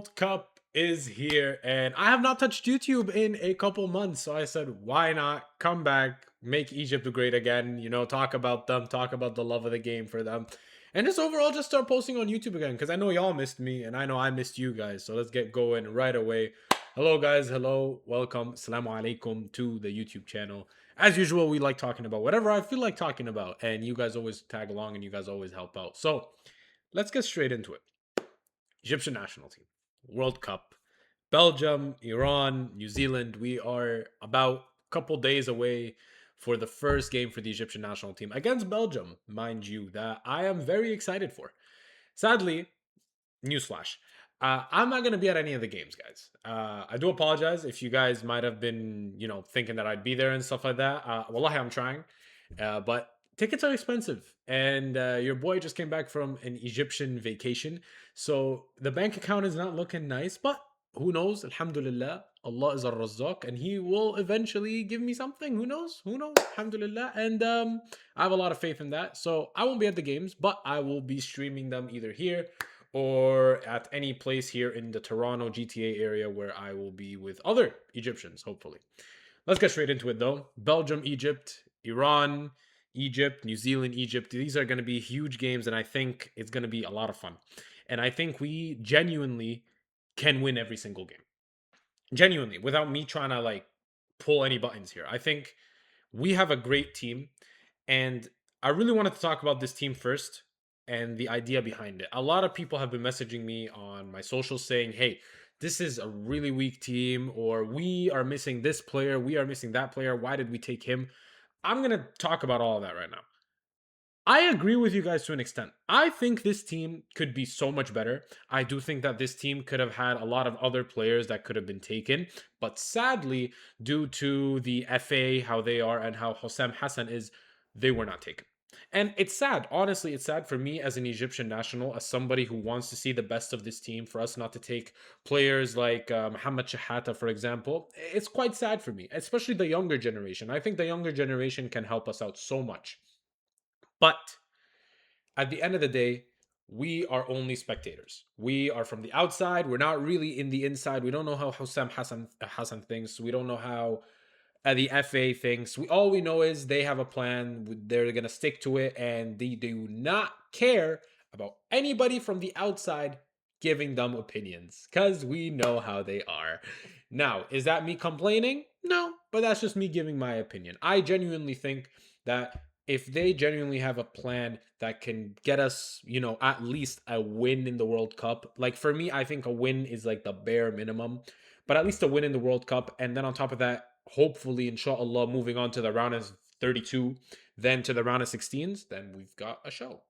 World Cup is here, and I have not touched YouTube in a couple months. So I said, why not come back, make Egypt great again? Talk about them, talk about the love of the game for them, and just overall just start posting on YouTube again because I know y'all missed me, and I know I missed you guys. So let's get going right away. Hello, guys. Hello, welcome. Assalamu alaikum to the YouTube channel. As usual, we like talking about whatever I feel like talking about, and you guys always tag along and you guys always help out. So let's get straight into it. Egyptian national team, World Cup, Belgium, Iran, New Zealand. We are about a couple days away for the first game for the Egyptian national team against Belgium, mind you, that I am very excited for. Sadly, newsflash. I'm not going to be at any of the games, guys. I do apologize if you guys might have been, thinking that I'd be there and stuff like that. Wallahi, I'm trying. But tickets are expensive. And your boy just came back from an Egyptian vacation. So the bank account is not looking nice. But who knows? Alhamdulillah. Allah is a Razzaq. And He will eventually give me something. Who knows? Who knows? Alhamdulillah. And I have a lot of faith in that. So I won't be at the games, but I will be streaming them either here or at any place here in the Toronto GTA area where I will be with other Egyptians, hopefully. Let's get straight into it though. Belgium, Egypt, Iran, Egypt, New Zealand, Egypt. These are going to be huge games, and I think it's going to be a lot of fun. And I think we genuinely can win every single game. Genuinely, without me trying to like pull any buttons here. I think we have a great team, and I really wanted to talk about this team first and the idea behind it. A lot of people have been messaging me on my socials saying, hey, this is a really weak team, or we are missing this player, we are missing that player. Why did we take him? I'm going to talk about all of that right now. I agree with you guys to an extent. I think this team could be so much better. I do think that this team could have had a lot of other players that could have been taken. But sadly, due to the FA, how they are, and how Hossam Hassan is, they were not taken. And it's sad. Honestly, it's sad for me as an Egyptian national, as somebody who wants to see the best of this team, for us not to take players like Mohamed Shahata, for example. It's quite sad for me, especially the younger generation. I think the younger generation can help us out so much. But at the end of the day, we are only spectators. We are from the outside. We're not really in the inside. We don't know how Hossam Hassan thinks. We don't know how the FA thinks. All we know is they have a plan. They're gonna stick to it, and they do not care about anybody from the outside giving them opinions, because we know how they are. Now, is that me complaining? No, but that's just me giving my opinion. I genuinely think that if they genuinely have a plan that can get us, at least a win in the World Cup, like for me, I think a win is like the bare minimum, but at least a win in the World Cup. And then on top of that, hopefully, inshallah, moving on to the round of 32, then to the round of 16s, then we've got a show.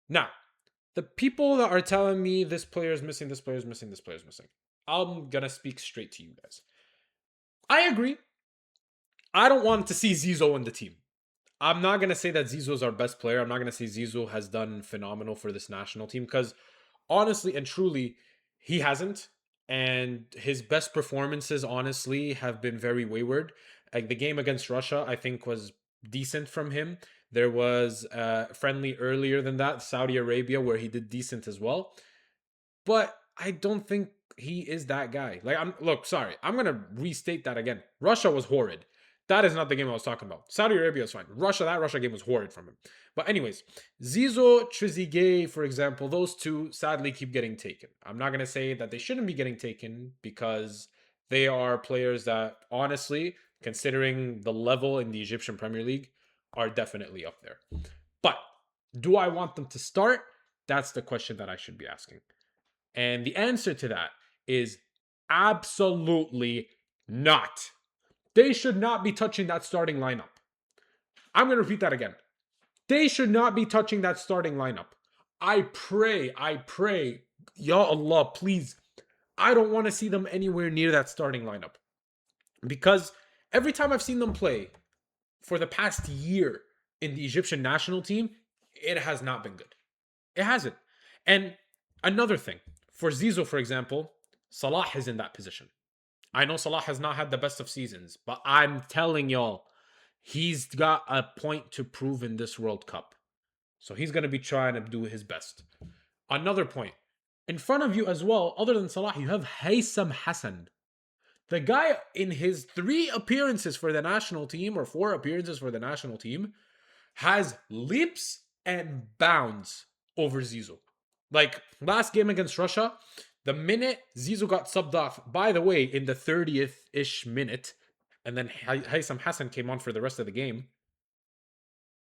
Now, the people that are telling me this player is missing, this player is missing, this player is missing, I'm going to speak straight to you guys. I agree. I don't want to see Zizo in the team. I'm not going to say that Zizo is our best player. I'm not going to say Zizo has done phenomenal for this national team, because honestly and truly, he hasn't. And his best performances, honestly, have been very wayward. Like the game against Russia, I think was decent from him. There was a friendly earlier than that, Saudi Arabia, where he did decent as well. But I don't think he is that guy. Like, sorry, I'm gonna restate that again. Russia was horrid. That is not the game I was talking about. Saudi Arabia is fine. That Russia game was horrid from him. But anyways, Zizo, Trezeguet, for example, those two sadly keep getting taken. I'm not gonna say that they shouldn't be getting taken, because they are players that, honestly, considering the level in the Egyptian Premier League, are definitely up there. But do I want them to start? That's the question that I should be asking. And the answer to that is absolutely not. They should not be touching that starting lineup. I'm going to repeat that again. They should not be touching that starting lineup. I pray, Ya Allah, please, I don't want to see them anywhere near that starting lineup. Because every time I've seen them play for the past year in the Egyptian national team, it has not been good. It hasn't. And another thing, for Zizo, for example, Salah is in that position. I know Salah has not had the best of seasons, but I'm telling y'all, he's got a point to prove in this World Cup. So he's going to be trying to do his best. Another point, In front of you as well, other than Salah, you have Haitham Hassan. The guy, in his 3 appearances for the national team, or 4 appearances for the national team, has leaps and bounds over Zizou. Like last game against Russia, the minute Zizou got subbed off, by the way, in the 30th-ish minute, and then Haitham Hassan came on for the rest of the game,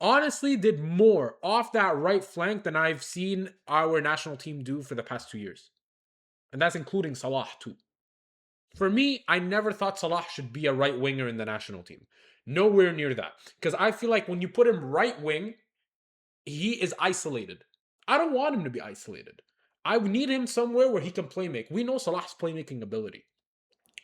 honestly did more off that right flank than I've seen our national team do for the past 2 years. And that's including Salah too. For me, I never thought Salah should be a right winger in the national team. Nowhere near that. Because I feel like when you put him right wing, he is isolated. I don't want him to be isolated. I need him somewhere where he can play make. We know Salah's playmaking ability.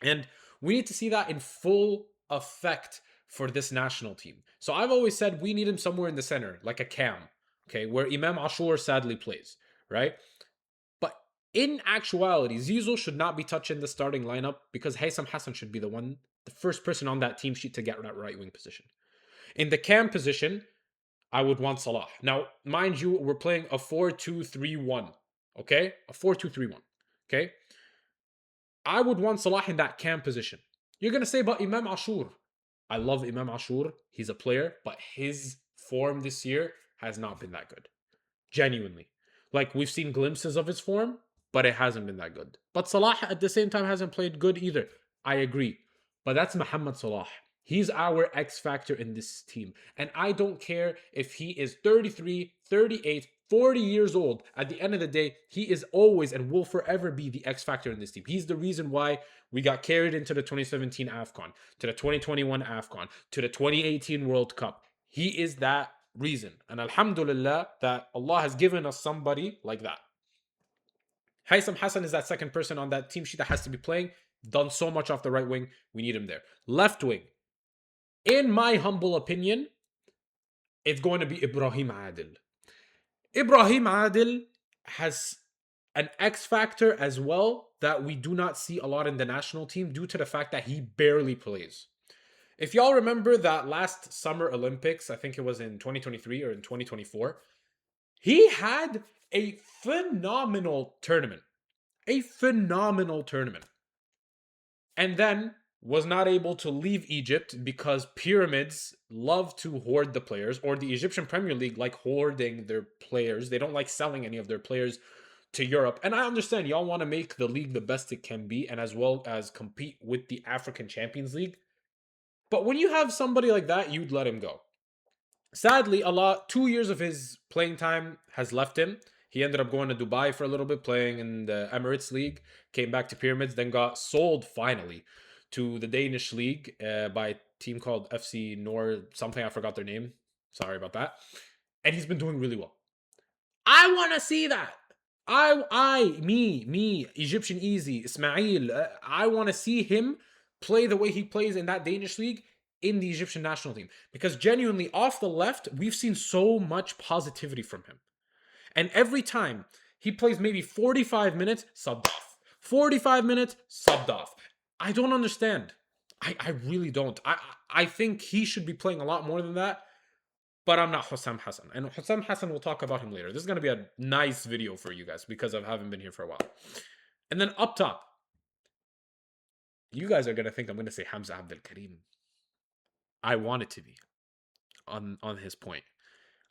And we need to see that in full effect for this national team. So I've always said we need him somewhere in the center, like a cam, okay, where Imam Ashur sadly plays, right? But in actuality, Zizou should not be touching the starting lineup because Haitham Hassan should be the first person on that team sheet to get that right wing position. In the cam position, I would want Salah. Now, mind you, we're playing a 4-2-3-1, okay? A 4-2-3-1, okay? I would want Salah in that cam position. You're going to say, but Imam Ashur. I love Imam Ashur. He's a player, but his form this year has not been that good. Genuinely. Like, we've seen glimpses of his form, but it hasn't been that good. But Salah, at the same time, hasn't played good either. I agree. But that's Mohamed Salah. He's our X factor in this team. And I don't care if he is 33, 38, 40 years old. At the end of the day, he is always and will forever be the X factor in this team. He's the reason why we got carried into the 2017 AFCON, to the 2021 AFCON, to the 2018 World Cup. He is that reason. And alhamdulillah that Allah has given us somebody like that. Haitham Hassan is that second person on that team sheet that has to be playing. Done so much off the right wing. We need him there. Left wing. In my humble opinion, it's going to be Ibrahim Adil. Ibrahim Adil has an X factor as well that we do not see a lot in the national team due to the fact that he barely plays. If y'all remember that last Summer Olympics, I think it was in 2023 or in 2024, he had a phenomenal tournament. A phenomenal tournament. And then was not able to leave Egypt because pyramids love to hoard the players, or the Egyptian Premier League like hoarding their players. They don't like selling any of their players to Europe. And I understand y'all want to make the league the best it can be and as well as compete with the African Champions League. But when you have somebody like that, you'd let him go. Sadly, 2 years of his playing time has left him. He ended up going to Dubai for a little bit, playing in the Emirates League, came back to Pyramids, then got sold finally to the Danish League by a team called FC Nord something. I forgot their name. Sorry about that. And he's been doing really well. I want to see that. Me, Egyptian Easy, Ismail, I want to see him play the way he plays in that Danish league in the Egyptian national team. Because genuinely, off the left, we've seen so much positivity from him. And every time he plays maybe 45 minutes, subbed off. 45 minutes, subbed off. I don't understand. I really don't. I think he should be playing a lot more than that. But I'm not Haitham Hassan. And Haitham Hassan, we'll talk about him later. This is going to be a nice video for you guys because I haven't been here for a while. And then up top, you guys are going to think I'm going to say Hamza Abdel Karim. I want it to be on his point.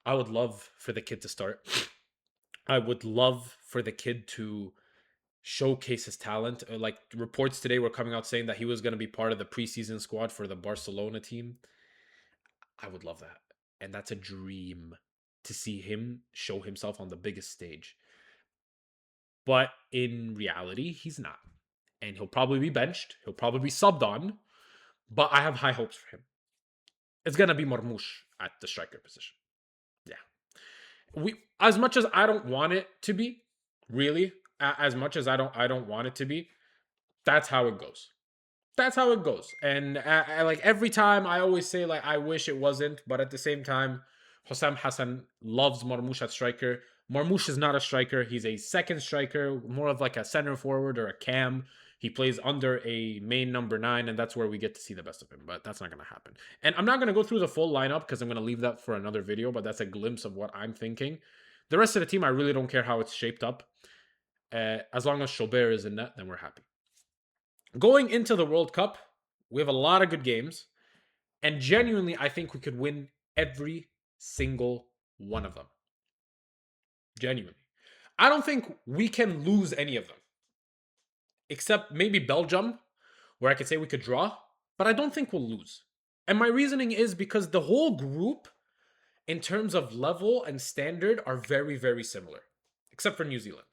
I would love for the kid to start. I would love for the kid to showcase his talent. Like reports today were coming out saying that he was going to be part of the preseason squad for the Barcelona team. I would love that. And that's a dream to see him show himself on the biggest stage. But in reality, he's not. And he'll probably be benched. He'll probably be subbed on. But I have high hopes for him. It's going to be Marmoush at the striker position. Yeah. As much as I don't want it to be, really, as much as I don't want it to be, that's how it goes. That's how it goes. And like every time I always say like I wish it wasn't, but at the same time, Haitham Hassan loves Marmoush at striker. Marmoush is not a striker. He's a second striker, more of like a center forward or a cam. He plays under a main number 9, and that's where we get to see the best of him. But that's not going to happen. And I'm not going to go through the full lineup because I'm going to leave that for another video, but that's a glimpse of what I'm thinking. The rest of the team, I really don't care how it's shaped up. As long as Chaubert is in net, then we're happy. Going into the World Cup, we have a lot of good games. And genuinely, I think we could win every single one of them. Genuinely. I don't think we can lose any of them, except maybe Belgium, where I could say we could draw, but I don't think we'll lose. And my reasoning is because the whole group, in terms of level and standard, are very, very similar, except for New Zealand.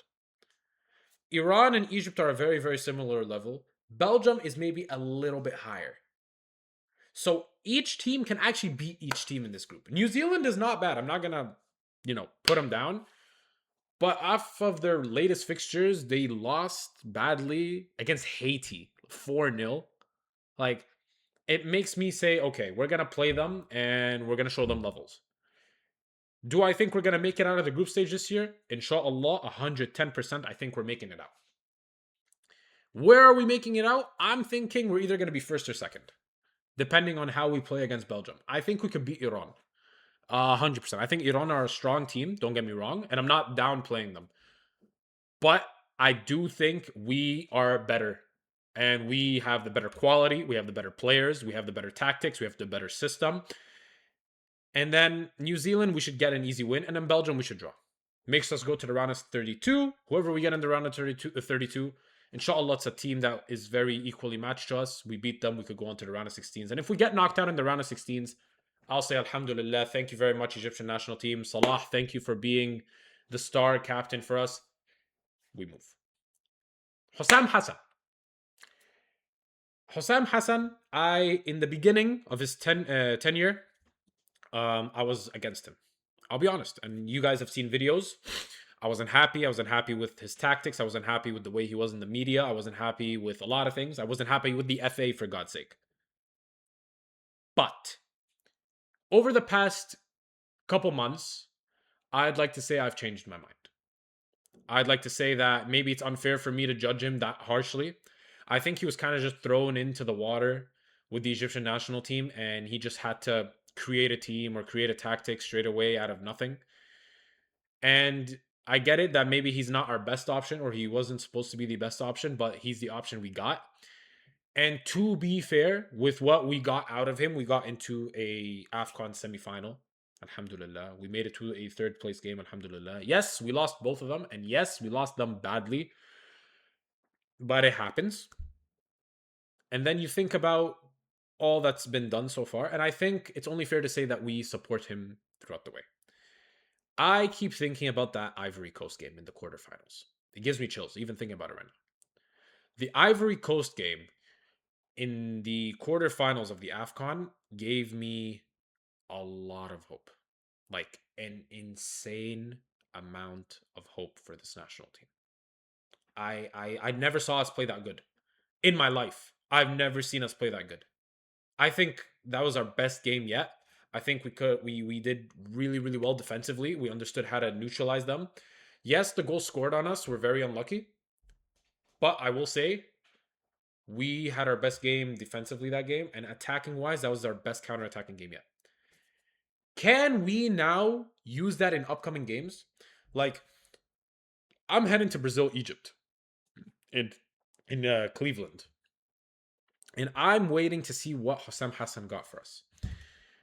Iran and Egypt are a very, very similar level. Belgium is maybe a little bit higher. So each team can actually beat each team in this group. New Zealand is not bad. I'm not going to, put them down. But off of their latest fixtures, they lost badly against Haiti, 4-0. Like, it makes me say, okay, we're going to play them and we're going to show them levels. Do I think we're going to make it out of the group stage this year? Inshallah, 110%, I think we're making it out. Where are we making it out? I'm thinking we're either going to be first or second, depending on how we play against Belgium. I think we could beat Iran. 100%. I think Iran are a strong team, don't get me wrong, and I'm not downplaying them. But I do think we are better, and we have the better quality, we have the better players, we have the better tactics, we have the better system. And then New Zealand, we should get an easy win, and then Belgium, we should draw. Makes us go to the round of 32. Whoever we get in the round of 32, inshallah, it's a team that is very equally matched to us. We beat them, we could go on to the round of 16s. And if we get knocked out in the round of 16s, I'll say Alhamdulillah. Thank you very much, Egyptian national team. Salah, thank you for being the star captain for us. We move. Hussam Hassan. Hussam Hassan, in the beginning of his tenure, I was against him. I'll be honest. And you guys have seen videos. I wasn't happy. I wasn't happy with his tactics. I wasn't happy with the way he was in the media. I wasn't happy with a lot of things. I wasn't happy with the FA, for God's sake. But over the past couple months, I'd like to say I've changed my mind. I'd like to say that maybe it's unfair for me to judge him that harshly. I think he was kind of just thrown into the water with the Egyptian national team, and he just had to create a team or create a tactic straight away out of nothing. And I get it that maybe he's not our best option, or he wasn't supposed to be the best option, but he's the option we got. And to be fair, with what we got out of him, we got into a AFCON semifinal. Alhamdulillah. We made it to a third place game. Alhamdulillah. Yes, we lost both of them. And yes, we lost them badly. But it happens. And then you think about all that's been done so far. And I think it's only fair to say that we support him throughout the way. I keep thinking about that Ivory Coast game in the quarterfinals. It gives me chills, even thinking about it right now. The Ivory Coast game in the quarterfinals of the AFCON gave me a lot of hope. Like an insane amount of hope for this national team. I never saw us play that good in my life. I've never seen us play that good. I think that was our best game yet. I think we did really, really well defensively. We understood how to neutralize them. Yes, the goal scored on us were very unlucky. But I will say we had our best game defensively that game, and attacking wise, that was our best counter-attacking game yet. Can we now use that in upcoming games? Like, I'm heading to Brazil, Egypt, in Cleveland, and I'm waiting to see what Hussam Hassan got for us.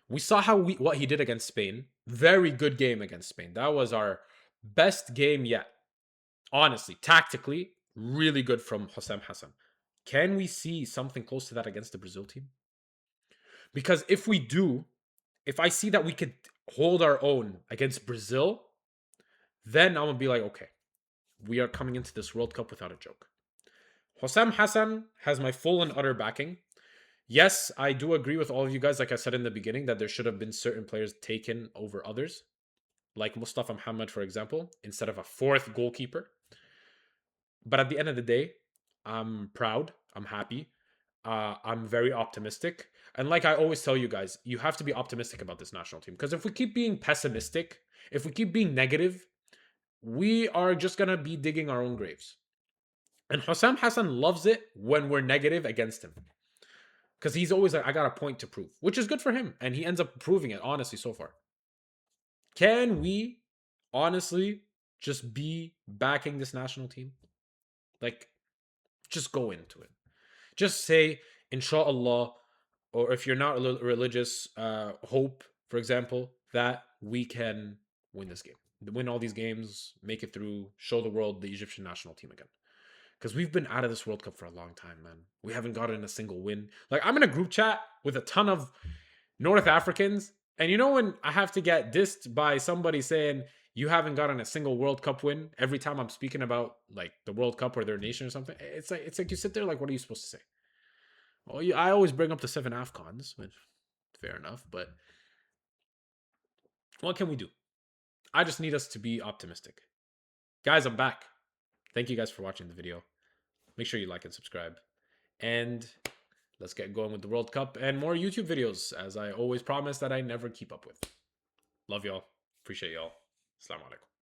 We saw what he did against Spain. Very good game against Spain. That was our best game yet. Honestly, tactically, really good from Hussam Hassan. Can we see something close to that against the Brazil team? Because if we do, if I see that we could hold our own against Brazil, then I'm going to be like, okay, we are coming into this World Cup without a joke. Hussam Hassan has my full and utter backing. Yes, I do agree with all of you guys, like I said in the beginning, that there should have been certain players taken over others, like Mustafa Mohamed, for example, instead of a fourth goalkeeper. But at the end of the day, I'm proud. I'm happy. I'm very optimistic. And like I always tell you guys, you have to be optimistic about this national team. Because if we keep being pessimistic, if we keep being negative, we are just going to be digging our own graves. And Hussam Hassan loves it when we're negative against him. Because he's always like, I got a point to prove, which is good for him. And he ends up proving it, honestly, so far. Can we honestly just be backing this national team? Like, just go into it. Just say, inshallah, or if you're not religious, hope, for example, that we can win this game, win all these games, make it through, show the world the Egyptian national team again. Because we've been out of this World Cup for a long time, man. We haven't gotten a single win. Like, I'm in a group chat with a ton of North Africans, and you know when I have to get dissed by somebody saying you haven't gotten a single World Cup win every time I'm speaking about like the World Cup or their nation or something. It's like you sit there like, what are you supposed to say? Well, I always bring up the 7 AFCONs, which fair enough, but what can we do? I just need us to be optimistic. Guys, I'm back. Thank you guys for watching the video. Make sure you like and subscribe. And let's get going with the World Cup and more YouTube videos, as I always promise that I never keep up with. Love y'all. Appreciate y'all. Assalamu alaikum.